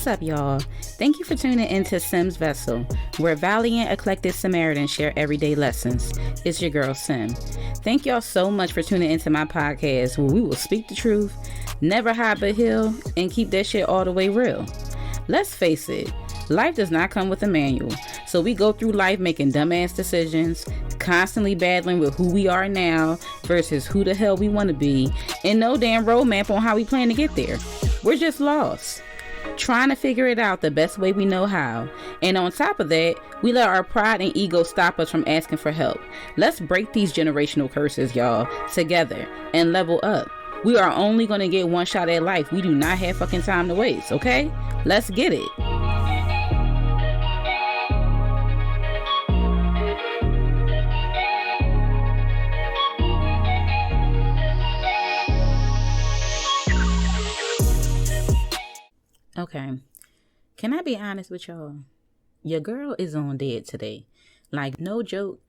What's up, y'all? Thank you for tuning into Sim's Vessel, where valiant, eclectic Samaritans share everyday lessons. It's your girl, Sim. Thank y'all so much for tuning into my podcast, where we will speak the truth, never hide but heal, and keep that shit all the way real. Let's face it, life does not come with a manual, so we go through life making dumbass decisions, constantly battling with who we are now versus who the hell we want to be, and no damn roadmap on how we plan to get there. We're just lost, trying to figure it out the best way we know how. And on top of that, we let our pride and ego stop us from asking for help. Let's break these generational curses, y'all, together and level up. We are only going to get one shot at life. We do not have fucking time to waste, okay? Let's get it. Okay, can I be honest with y'all? Your girl is on dead today. Like, no joke,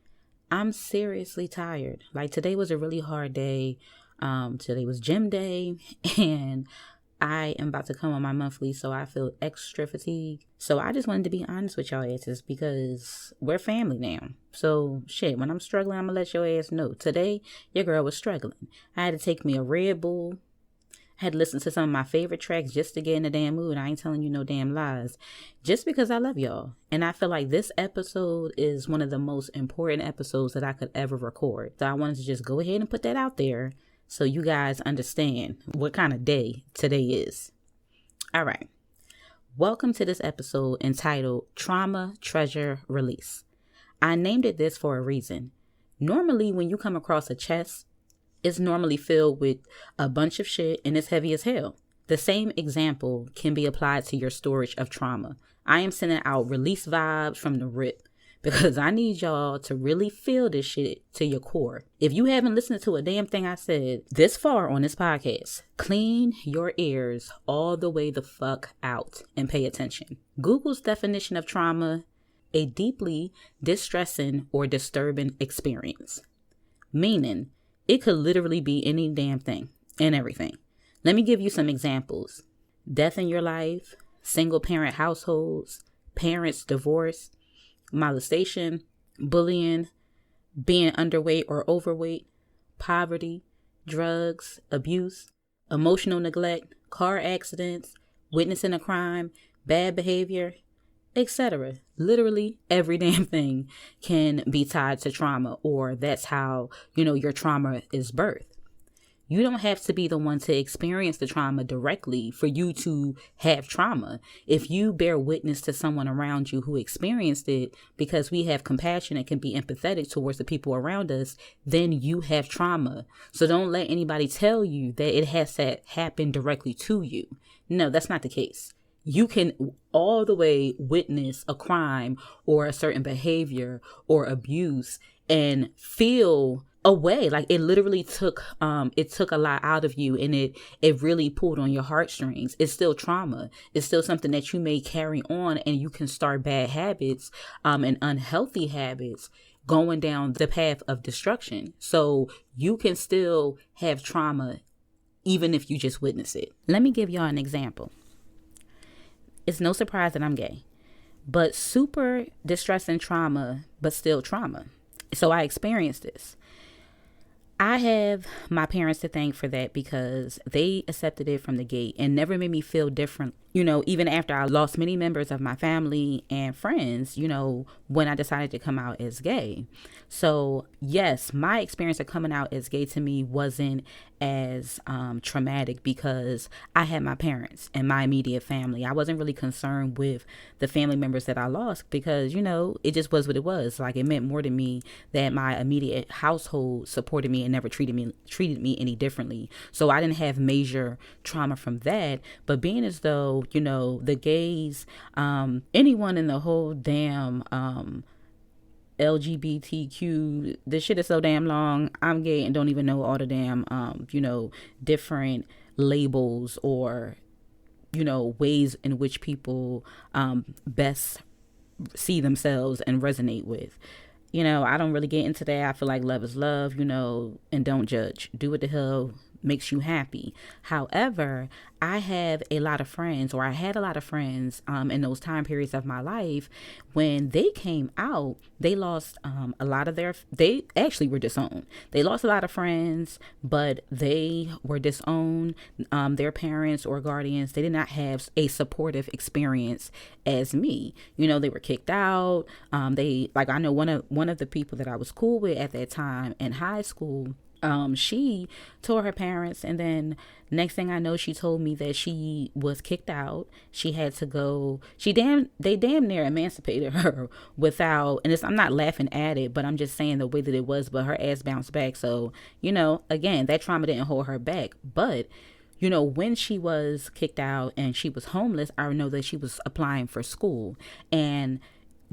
I'm seriously tired. Like, today was a really hard day. Today was gym day, and I am about to come on my monthly, so I feel extra fatigued. So I just wanted to be honest with y'all asses because we're family now. So shit, when I'm struggling, I'm gonna let your ass know. Today, your girl was struggling. I had to take me a Red Bull. Had to listen to some of my favorite tracks just to get in the damn mood. I ain't telling you no damn lies. Just because I love y'all. And I feel like this episode is one of the most important episodes that I could ever record. So I wanted to just go ahead and put that out there so you guys understand what kind of day today is. All right. Welcome to this episode entitled Trauma Treasure Release. I named it this for a reason. Normally, when you come across a chest, it's normally filled with a bunch of shit and it's heavy as hell. The same example can be applied to your storage of trauma. I am sending out release vibes from the rip because I need y'all to really feel this shit to your core. If you haven't listened to a damn thing I said this far on this podcast, clean your ears all the way the fuck out and pay attention. Google's definition of trauma: a deeply distressing or disturbing experience. Meaning, it could literally be any damn thing and everything. Let me give you some examples. Death in your life, single parent households, parents divorce, molestation, bullying, being underweight or overweight, poverty, drugs, abuse, emotional neglect, car accidents, witnessing a crime, bad behavior, etc. Literally every damn thing can be tied to trauma, or that's how, your trauma is birthed. You don't have to be the one to experience the trauma directly for you to have trauma. If you bear witness to someone around you who experienced it, because we have compassion and can be empathetic towards the people around us, then you have trauma. So don't let anybody tell you that it has to happen directly to you. No, that's not the case. You can all the way witness a crime or a certain behavior or abuse and feel a way. Like, it literally took a lot out of you, and it really pulled on your heartstrings. It's still trauma. It's still something that you may carry on, and you can start bad habits and unhealthy habits going down the path of destruction. So you can still have trauma even if you just witness it. Let me give y'all an example. It's no surprise that I'm gay, but super distressing trauma, but still trauma. So I experienced this. I have my parents to thank for that because they accepted it from the gate and never made me feel different. Even after I lost many members of my family and friends, when I decided to come out as gay. So yes, my experience of coming out as gay to me wasn't as traumatic because I had my parents and my immediate family. I wasn't really concerned with the family members that I lost because, it just was what it was. Like, it meant more to me that my immediate household supported me and never treated me any differently. So I didn't have major trauma from that. But being as though, the gays, anyone in the whole damn LGBTQ, this shit is so damn long. I'm gay and don't even know all the damn, different labels or, ways in which people best see themselves and resonate with. I don't really get into that. I feel like love is love, and don't judge. Do what the hell makes you happy. However, I have a lot of friends, or I had a lot of friends in those time periods of my life. When they came out, they lost a lot of they actually were disowned. They lost a lot of friends, but they were disowned. Their parents or guardians, they did not have a supportive experience as me. They were kicked out. I know one of the people that I was cool with at that time in high school, she told her parents, and then next thing I know, she told me that she was kicked out. She had to go. They damn near emancipated her without, and I'm not laughing at it, but I'm just saying the way that it was, but her ass bounced back. So, again, that trauma didn't hold her back. But, when she was kicked out and she was homeless, I know that she was applying for school. And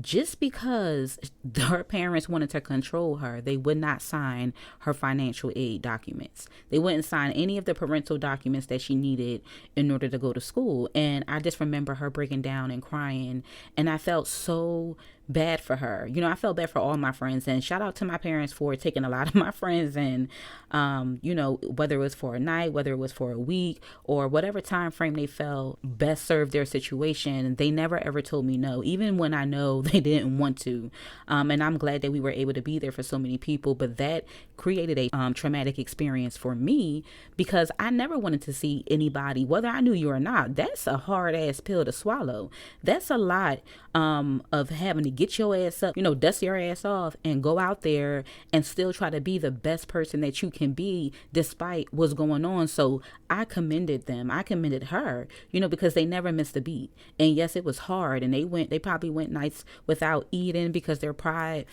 just because her parents wanted to control her, they would not sign her financial aid documents. They wouldn't sign any of the parental documents that she needed in order to go to school. And I just remember her breaking down and crying. And I felt so bad for her. I felt bad for all my friends, and shout out to my parents for taking a lot of my friends and, whether it was for a night, whether it was for a week, or whatever time frame they felt best served their situation. They never ever told me no, even when I know they didn't want to. And I'm glad that we were able to be there for so many people, but that created a traumatic experience for me, because I never wanted to see anybody, whether I knew you or not. That's a hard ass pill to swallow. That's a lot of having to get your ass up, dust your ass off and go out there and still try to be the best person that you can be despite what's going on. So I commended them. I commended her, because they never missed a beat. And yes, it was hard, and they probably went nights without eating because their pride,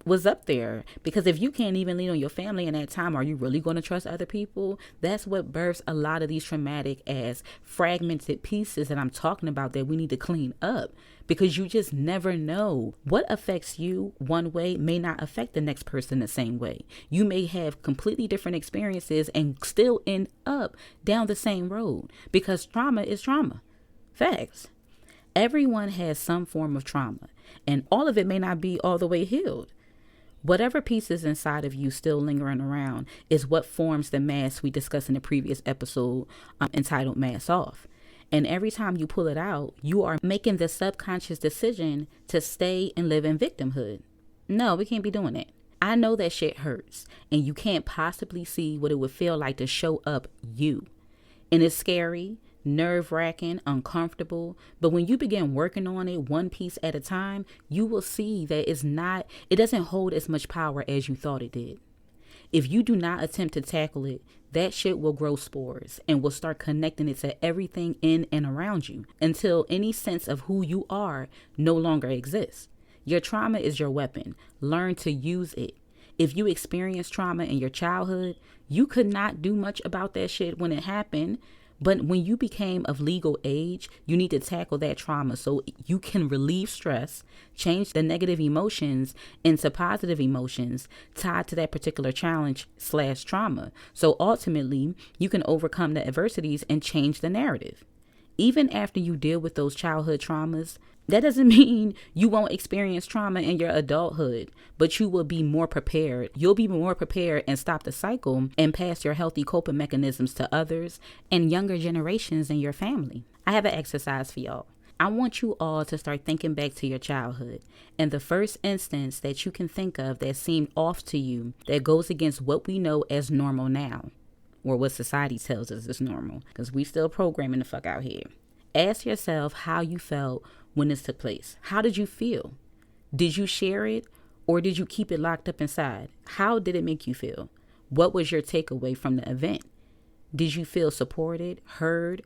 was up there. Because if you can't even lean on your family in that time, are you really going to trust other people? That's what births a lot of these traumatic ass fragmented pieces that I'm talking about that we need to clean up, because you just never know what affects you one way may not affect the next person the same way. You may have completely different experiences and still end up down the same road, because trauma is trauma. Facts. Everyone has some form of trauma, and all of it may not be all the way healed. Whatever pieces inside of you still lingering around is what forms the mask we discussed in the previous episode entitled Mask Off. And every time you pull it out, you are making the subconscious decision to stay and live in victimhood. No, we can't be doing that. I know that shit hurts, and you can't possibly see what it would feel like to show up you. And it's scary, nerve-wracking, uncomfortable, but when you begin working on it one piece at a time, you will see that it doesn't hold as much power as you thought it did. If you do not attempt to tackle it, that shit will grow spores and will start connecting it to everything in and around you until any sense of who you are no longer exists. Your trauma is your weapon. Learn to use it. If you experienced trauma in your childhood, you could not do much about that shit when it happened. But when you became of legal age, you need to tackle that trauma so you can relieve stress, change the negative emotions into positive emotions tied to that particular challenge/trauma. So ultimately, you can overcome the adversities and change the narrative. Even after you deal with those childhood traumas, that doesn't mean you won't experience trauma in your adulthood, but you will be more prepared. You'll be more prepared and stop the cycle and pass your healthy coping mechanisms to others and younger generations in your family. I have an exercise for y'all. I want you all to start thinking back to your childhood and the first instance that you can think of that seemed off to you, that goes against what we know as normal now, or what society tells us is normal, because we still programming the fuck out here. Ask yourself how you felt when this took place. How did you feel? Did you share it, or did you keep it locked up inside? How did it make you feel? What was your takeaway from the event? Did you feel supported, heard?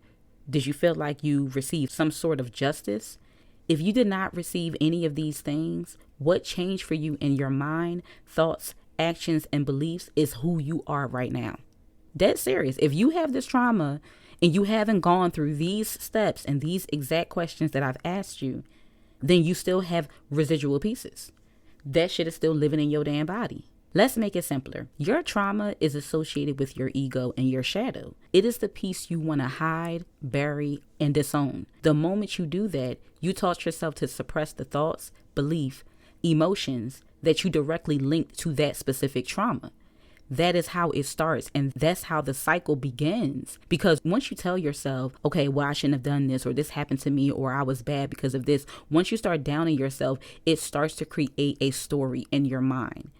Did you feel like you received some sort of justice? If you did not receive any of these things, what changed for you in your mind, thoughts, actions, and beliefs is who you are right now. Dead serious. If you have this trauma and you haven't gone through these steps and these exact questions that I've asked you, then you still have residual pieces. That shit is still living in your damn body. Let's make it simpler. Your trauma is associated with your ego and your shadow. It is the piece you want to hide, bury, and disown. The moment you do that, you taught yourself to suppress the thoughts, belief, emotions that you directly link to that specific trauma. that is how it starts. And that's how the cycle begins. Because once you tell yourself, okay, well, I shouldn't have done this, or this happened to me, or I was bad because of this. Once you start downing yourself, it starts to create a story in your mind.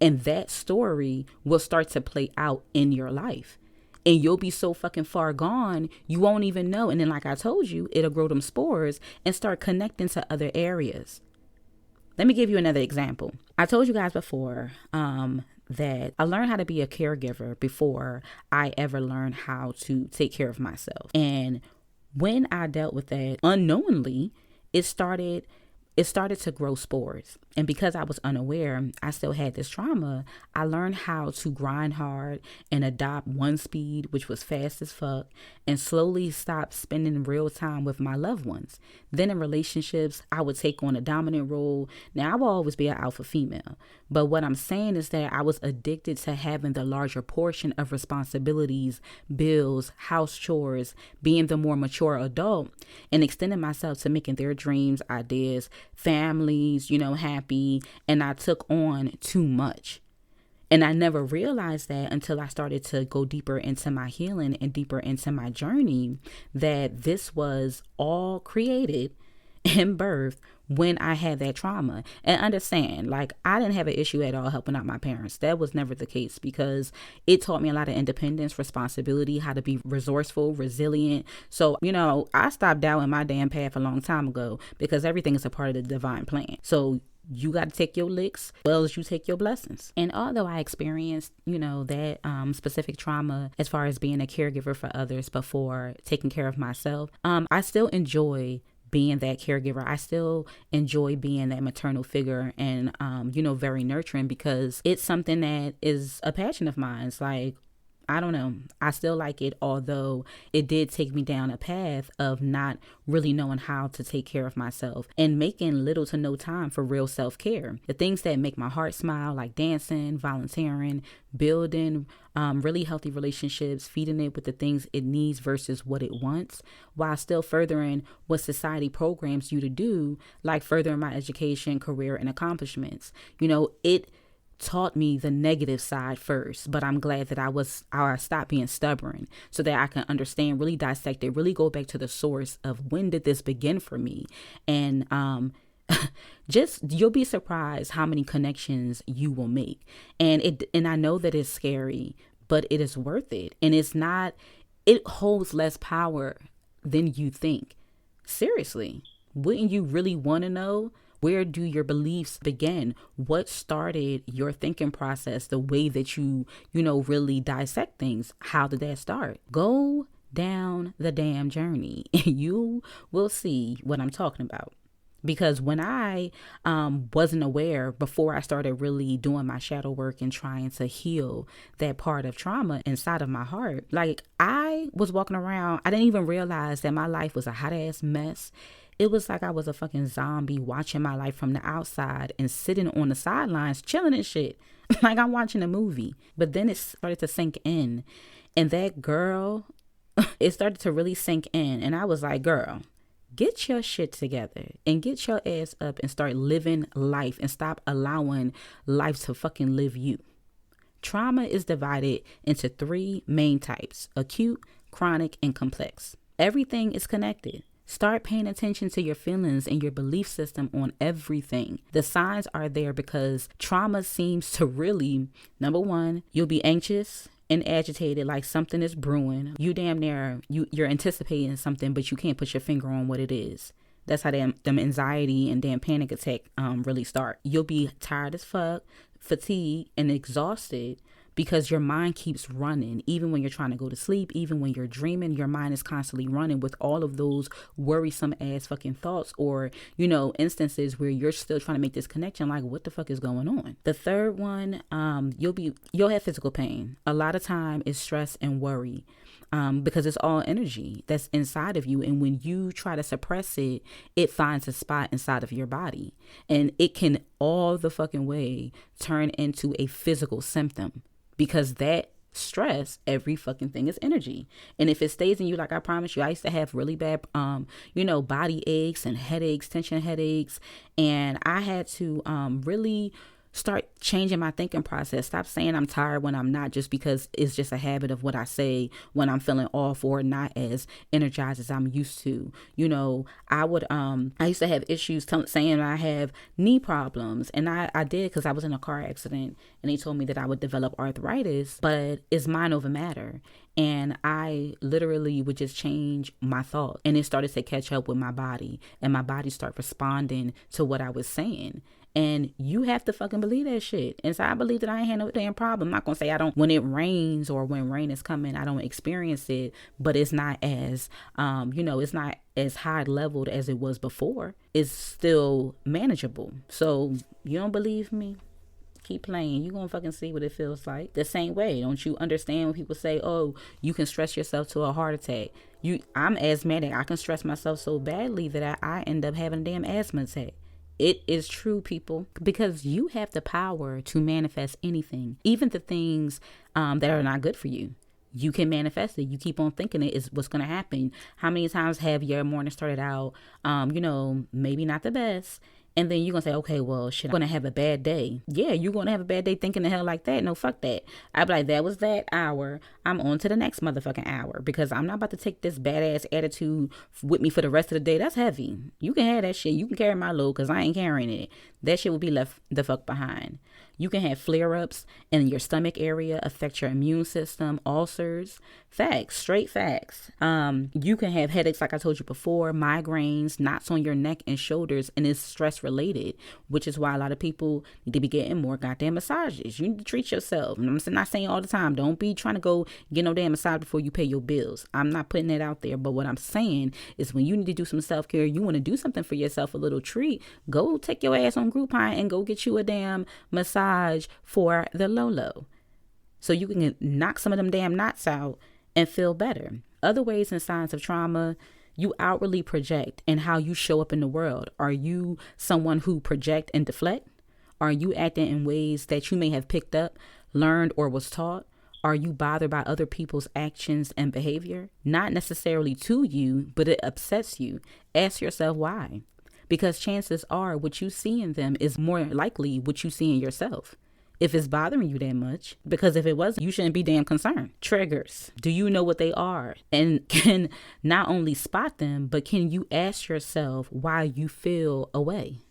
And that story will start to play out in your life. And you'll be so fucking far gone, you won't even know. And then, like I told you, it'll grow them spores and start connecting to other areas. Let me give you another example. I told you guys before that I learned how to be a caregiver before I ever learned how to take care of myself. And when I dealt with that unknowingly, it started to grow spores. And because I was unaware, I still had this trauma. I learned how to grind hard and adopt one speed, which was fast as fuck, and slowly stop spending real time with my loved ones. Then in relationships, I would take on a dominant role. Now, I will always be an alpha female. But what I'm saying is that I was addicted to having the larger portion of responsibilities, bills, house chores, being the more mature adult, and extending myself to making their dreams, ideas, families, happy. And I took on too much. And I never realized that until I started to go deeper into my healing and deeper into my journey, that this was all created and birthed when I had that trauma. And understand, I didn't have an issue at all helping out my parents. That was never the case, because it taught me a lot of independence, responsibility, how to be resourceful, resilient. So, I stopped doubting my damn path a long time ago, because everything is a part of the divine plan. So you got to take your licks as well as you take your blessings. And although I experienced, that specific trauma as far as being a caregiver for others before taking care of myself, I still enjoy being that caregiver. I still enjoy being that maternal figure and, very nurturing, because it's something that is a passion of mine. It's like, I don't know. I still like it, although it did take me down a path of not really knowing how to take care of myself and making little to no time for real self-care. The things that make my heart smile, like dancing, volunteering, building really healthy relationships, feeding it with the things it needs versus what it wants, while still furthering what society programs you to do, like furthering my education, career, and accomplishments. It taught me the negative side first, but I'm glad that I stopped being stubborn so that I can understand, really dissect it, really go back to the source of when did this begin for me. And you'll be surprised how many connections you will make. And I know that it's scary, but it is worth it. And it holds less power than you think. Seriously, wouldn't you really want to know? Where do your beliefs begin? What started your thinking process, the way that you really dissect things? How did that start? Go down the damn journey and you will see what I'm talking about. Because when I wasn't aware, before I started really doing my shadow work and trying to heal that part of trauma inside of my heart, I was walking around, I didn't even realize that my life was a hot ass mess. It was like I was a fucking zombie watching my life from the outside and sitting on the sidelines chilling and shit. Like I'm watching a movie. But then it started to sink in. And that girl, it started to really sink in. And I was like, girl, get your shit together and get your ass up and start living life and stop allowing life to fucking live you. Trauma is divided into 3 main types: acute, chronic, and complex. Everything is connected. Start paying attention to your feelings and your belief system on everything. The signs are there because trauma seems to really, number 1, you'll be anxious and agitated, like something is brewing. You damn near, you're anticipating something, but you can't put your finger on what it is. That's how them anxiety and damn panic attack really start. You'll be tired as fuck, fatigued, and exhausted, because your mind keeps running. Even when you're trying to go to sleep, even when you're dreaming, your mind is constantly running with all of those worrisome ass fucking thoughts, or, instances where you're still trying to make this connection, like, what the fuck is going on? The third one, you'll have physical pain. A lot of time is stress and worry, because it's all energy that's inside of you. And when you try to suppress it, it finds a spot inside of your body, and it can all the fucking way turn into a physical symptom. Because that stress, every fucking thing is energy. And if it stays in you, like I promise you, I used to have really bad, body aches and headaches, tension headaches. And I had to really Start changing my thinking process. Stop saying I'm tired when I'm not, just because it's just a habit of what I say when I'm feeling off or not as energized as I'm used to. I used to have issues saying I have knee problems, and I did, because I was in a car accident and they told me that I would develop arthritis, but it's mind over matter. And I literally would just change my thoughts, and it started to catch up with my body, and my body started responding to what I was saying. And you have to fucking believe that shit. And so I believe that I ain't had no damn problem. I'm not going to say I don't, when it rains or when rain is coming, I don't experience it, but it's not as, it's not as high leveled as it was before. It's still manageable. So you don't believe me? Keep playing. You're going to fucking see what it feels like. The same way. Don't you understand when people say, oh, you can stress yourself to a heart attack? I'm asthmatic. I can stress myself so badly that I end up having a damn asthma attack. It is true, people, because you have the power to manifest anything, even the things that are not good for you. You can manifest it. You keep on thinking it is what's going to happen. How many times have your morning started out, maybe not the best? And then you're going to say, okay, well, shit, I'm going to have a bad day. Yeah, you're going to have a bad day thinking the hell like that. No, fuck that. I'd be like, that was that hour. I'm on to the next motherfucking hour, because I'm not about to take this badass attitude with me for the rest of the day. That's heavy. You can have that shit. You can carry my load, because I ain't carrying it. That shit will be left the fuck behind. You can have flare-ups in your stomach area, affect your immune system, ulcers. Facts, straight facts. You can have headaches, like I told you before, migraines, knots on your neck and shoulders, and it's stress related, which is why a lot of people need to be getting more goddamn massages. You need to treat yourself. I'm not saying all the time, don't be trying to go get no damn massage before you pay your bills. I'm not putting that out there, but what I'm saying is when you need to do some self-care, you want to do something for yourself, a little treat, go take your ass on Groupon and go get you a damn massage for the low, so you can knock some of them damn knots out and feel better. Other ways and signs of trauma: you outwardly project and how you show up in the world. Are you someone who project and deflect? Are you acting in ways that you may have picked up, learned, or was taught? Are you bothered by other people's actions and behavior? Not necessarily to you, but it upsets you. Ask yourself why. Because chances are what you see in them is more likely what you see in yourself, if it's bothering you that much. Because if it wasn't, you shouldn't be damn concerned. Triggers. Do you know what they are? And can not only spot them, but can you ask yourself why you feel a way?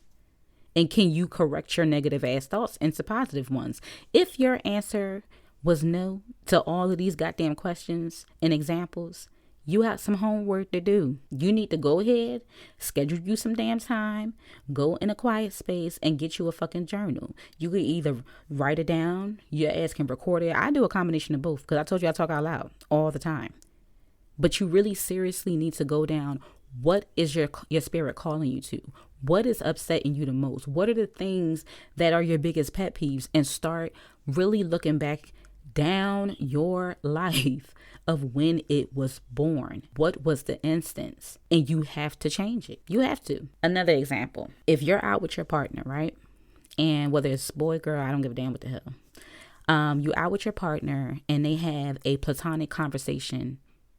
And can you correct your negative ass thoughts into positive ones? If your answer was no to all of these goddamn questions and examples, you have some homework to do. You need to go ahead, schedule you some damn time, go in a quiet space and get you a fucking journal. You can either write it down, your ass can record it. I do a combination of both, because I told you I talk out loud all the time. But you really seriously need to go down, what is your spirit calling you to? What is upsetting you the most? What are the things that are your biggest pet peeves? And start really looking back down your life of when it was born. What was the instance? And you have to change it. You have to. Another example: if you're out with your partner, right? And whether it's boy, girl, I don't give a damn what the hell. You out with your partner and they have a platonic conversation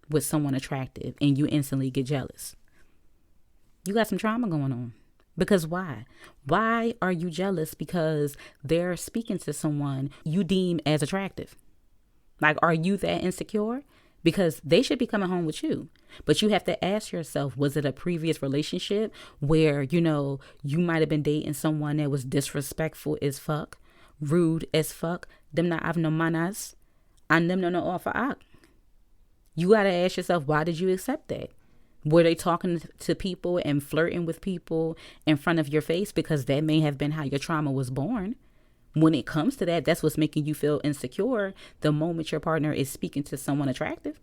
with someone attractive and you instantly get jealous. You got some trauma going on. Because why? Why are you jealous? Because they're speaking to someone you deem as attractive. Like, are you that insecure? Because they should be coming home with you. But you have to ask yourself, was it a previous relationship where, you might have been dating someone that was disrespectful as fuck, rude as fuck, them not have no manners, and them no offer out? You got to ask yourself, why did you accept that? Were they talking to people and flirting with people in front of your face? Because that may have been how your trauma was born. When it comes to that, that's what's making you feel insecure the moment your partner is speaking to someone attractive.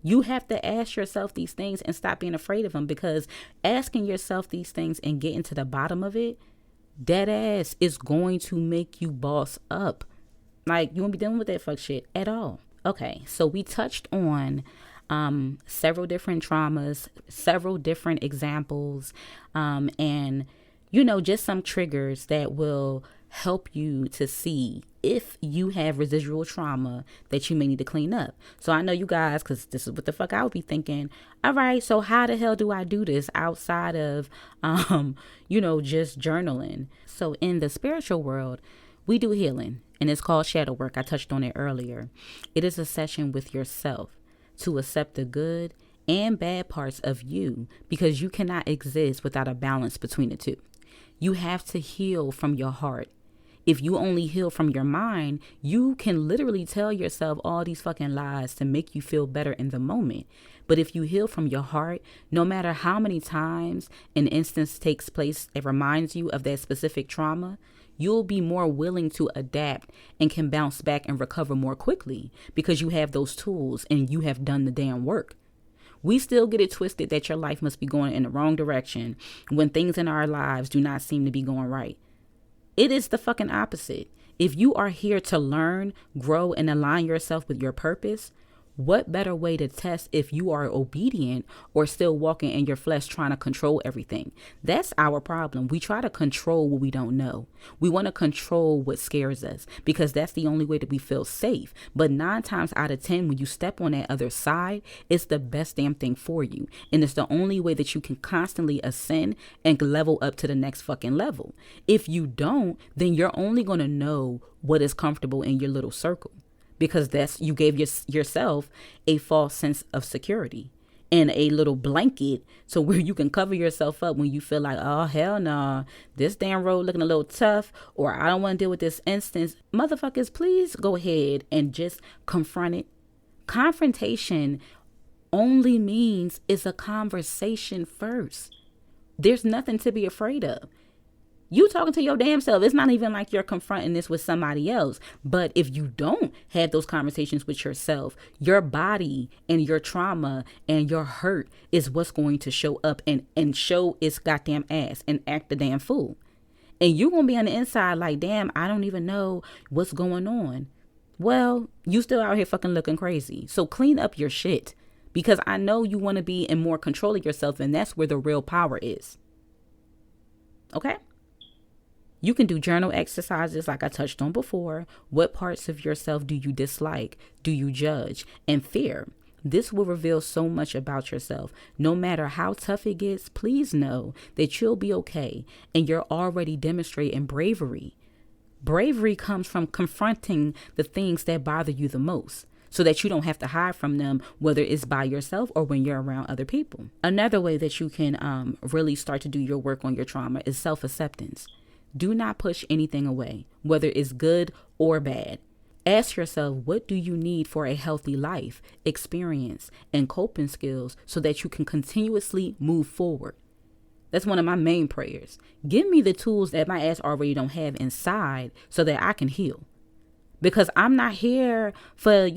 You have to ask yourself these things and stop being afraid of them, because asking yourself these things and getting to the bottom of it, dead ass, is going to make you boss up. Like, you won't be dealing with that fuck shit at all. Okay, so we touched on several different traumas, several different examples, and just some triggers that will help you to see if you have residual trauma that you may need to clean up. So I know you guys, because this is what the fuck I would be thinking. All right, so how the hell do I do this outside of, just journaling? So in the spiritual world, We do healing, and it's called shadow work. I touched on it earlier. It is a session with yourself to accept the good and bad parts of you, because you cannot exist without a balance between the two. You have to heal from your heart. If you only heal from your mind, you can literally tell yourself all these fucking lies to make you feel better in the moment. But if you heal from your heart, no matter how many times an instance takes place that reminds you of that specific trauma, you'll be more willing to adapt and can bounce back and recover more quickly because you have those tools and you have done the damn work. We still get it twisted that your life must be going in the wrong direction when things in our lives do not seem to be going right. It is the fucking opposite. If you are here to learn, grow, and align yourself with your purpose, what better way to test if you are obedient or still walking in your flesh trying to control everything? That's our problem. We try to control what we don't know. We want to control what scares us because that's the only way that we feel safe. But 9 times out of 10, when you step on that other side, it's the best damn thing for you. And it's the only way that you can constantly ascend and level up to the next fucking level. If you don't, then you're only going to know what is comfortable in your little circle. Because you gave yourself a false sense of security and a little blanket so where you can cover yourself up when you feel like, oh, hell no, this damn road looking a little tough, or I don't want to deal with this instance. Motherfuckers, please go ahead and just confront it. Confrontation only means it's a conversation first. There's nothing to be afraid of. You talking to your damn self. It's not even like you're confronting this with somebody else. But if you don't have those conversations with yourself, your body and your trauma and your hurt is what's going to show up and show its goddamn ass and act the damn fool. And you're going to be on the inside like, damn, I don't even know what's going on. Well, you still out here fucking looking crazy. So clean up your shit, because I know you want to be in more control of yourself, and that's where the real power is. Okay? You can do journal exercises like I touched on before. What parts of yourself do you dislike? Do you judge and fear? This will reveal so much about yourself. No matter how tough it gets, please know that you'll be okay, and you're already demonstrating bravery. Bravery comes from confronting the things that bother you the most, so that you don't have to hide from them, whether it's by yourself or when you're around other people. Another way that you can really start to do your work on your trauma is self-acceptance. Do not push anything away, whether it's good or bad. Ask yourself, what do you need for a healthy life, experience, and coping skills so that you can continuously move forward? That's one of my main prayers. Give me the tools that my ass already don't have inside so that I can heal. Because I'm not here for,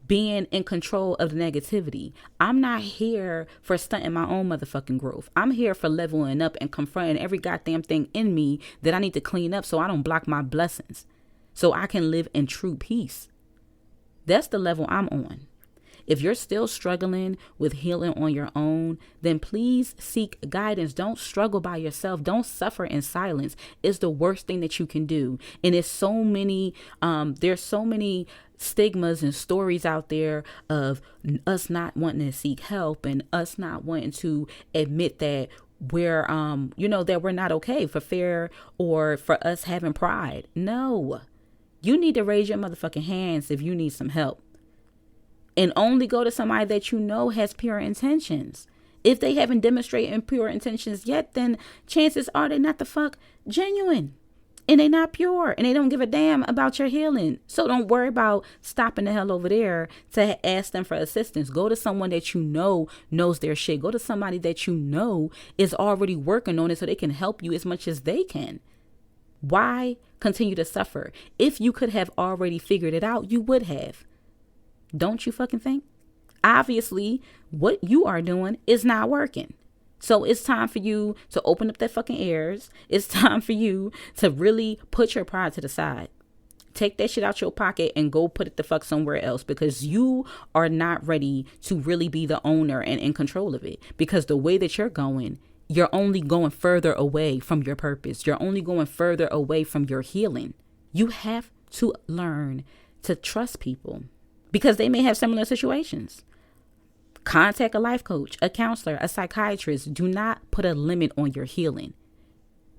being in control of the negativity. I'm not here for stunting my own motherfucking growth. I'm here for leveling up and confronting every goddamn thing in me that I need to clean up so I don't block my blessings, so I can live in true peace. That's the level I'm on. If you're still struggling with healing on your own, then please seek guidance. Don't struggle by yourself. Don't suffer in silence. It's the worst thing that you can do. And there's so many stigmas and stories out there of us not wanting to seek help and us not wanting to admit that we're, that we're not okay, for fear or for us having pride. No, you need to raise your motherfucking hands if you need some help. And only go to somebody that you know has pure intentions. If they haven't demonstrated pure intentions yet, then chances are they're not the fuck genuine. And they're not pure. And they don't give a damn about your healing. So don't worry about stopping the hell over there to ask them for assistance. Go to someone that you know knows their shit. Go to somebody that you know is already working on it so they can help you as much as they can. Why continue to suffer? If you could have already figured it out, you would have. Don't you fucking think? Obviously, what you are doing is not working. So it's time for you to open up that fucking ears. It's time for you to really put your pride to the side. Take that shit out your pocket and go put it the fuck somewhere else, because you are not ready to really be the owner and in control of it. Because the way that you're only going further away from your purpose. You're only going further away from your healing. You have to learn to trust people, because they may have similar situations. Contact a life coach, a counselor, a psychiatrist. Do not put a limit on your healing.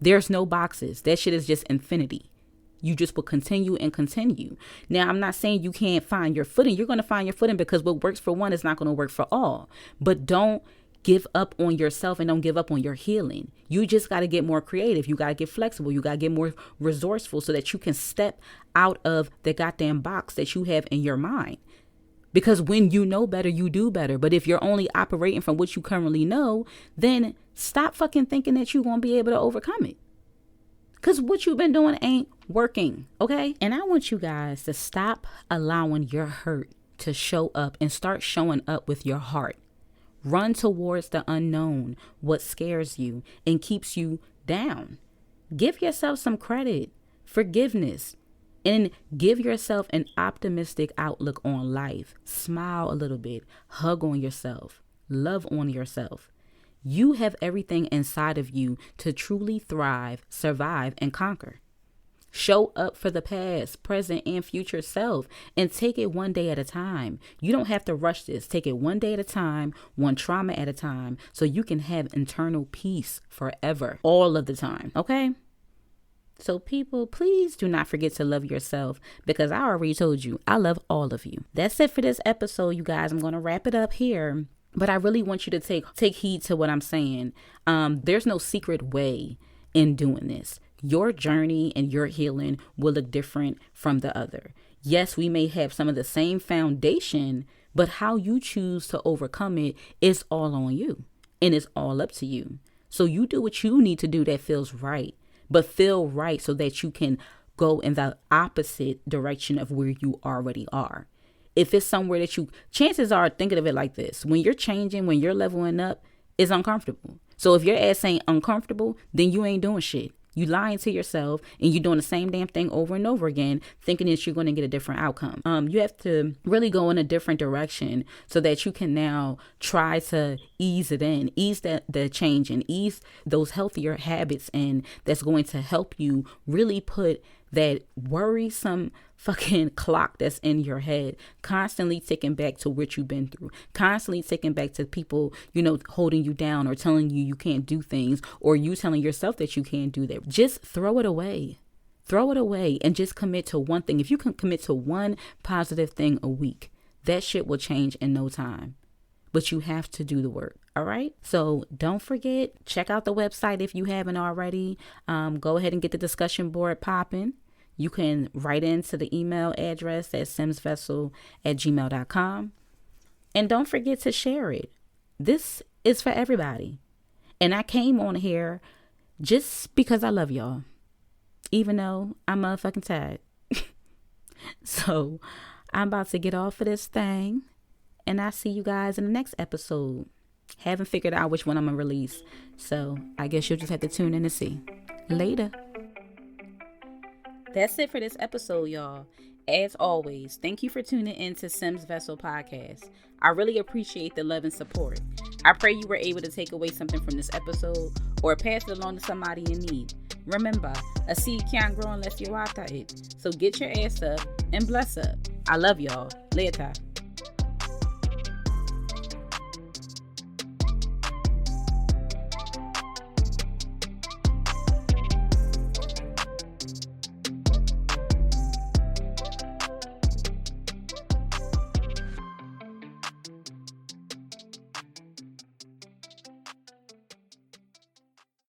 There's no boxes. That shit is just infinity. You just will continue and continue. Now, I'm not saying you can't find your footing. You're going to find your footing, because what works for one is not going to work for all. But don't give up on yourself and don't give up on your healing. You just got to get more creative. You got to get flexible. You got to get more resourceful so that you can step out of the goddamn box that you have in your mind. Because when you know better, you do better. But if you're only operating from what you currently know, then stop fucking thinking that you're going to be able to overcome it. Because what you've been doing ain't working, okay? And I want you guys to stop allowing your hurt to show up and start showing up with your heart. Run towards the unknown, what scares you and keeps you down. Give yourself some credit, forgiveness, and give yourself an optimistic outlook on life. Smile a little bit, hug on yourself, love on yourself. You have everything inside of you to truly thrive, survive, and conquer. Show up for the past, present, and future self and take it one day at a time. You don't have to rush this. Take it one day at a time, one trauma at a time, so you can have internal peace forever, all of the time, okay? So people, please do not forget to love yourself, because I already told you, I love all of you. That's it for this episode, you guys. I'm going to wrap it up here, but I really want you to take heed to what I'm saying. There's no secret way in doing this. Your journey and your healing will look different from the other. Yes, we may have some of the same foundation, but how you choose to overcome it is all on you, and it's all up to you. So you do what you need to do that feels right, but feel right so that you can go in the opposite direction of where you already are. If it's somewhere that chances are, thinking of it like this: when you're changing, when you're leveling up, it's uncomfortable. So if your ass ain't uncomfortable, then you ain't doing shit. You lying to yourself and you're doing the same damn thing over and over again, thinking that you're going to get a different outcome. You have to really go in a different direction so that you can now try to ease it in, ease the change and ease those healthier habits in, that's going to help you really put that worrisome fucking clock that's in your head constantly ticking back to what you've been through, constantly ticking back to people, holding you down or telling you can't do things, or you telling yourself that you can't do that. Just throw it away. Throw it away and just commit to one thing. If you can commit to one positive thing a week, that shit will change in no time. But you have to do the work. All right. So don't forget, check out the website if you haven't already. Go ahead and get the discussion board popping. You can write into the email address at simsvessel@gmail.com. And don't forget to share it. This is for everybody. And I came on here just because I love y'all, even though I'm motherfucking tired. So I'm about to get off of this thing, and I'll see you guys in the next episode. Haven't figured out which one I'm going to release, so I guess you'll just have to tune in to see. Later. That's it for this episode, y'all. As always, thank you for tuning in to Sims Vessel Podcast. I really appreciate the love and support. I pray you were able to take away something from this episode or pass it along to somebody in need. Remember, a seed can't grow unless you water it. So get your ass up and bless up. I love y'all. Later.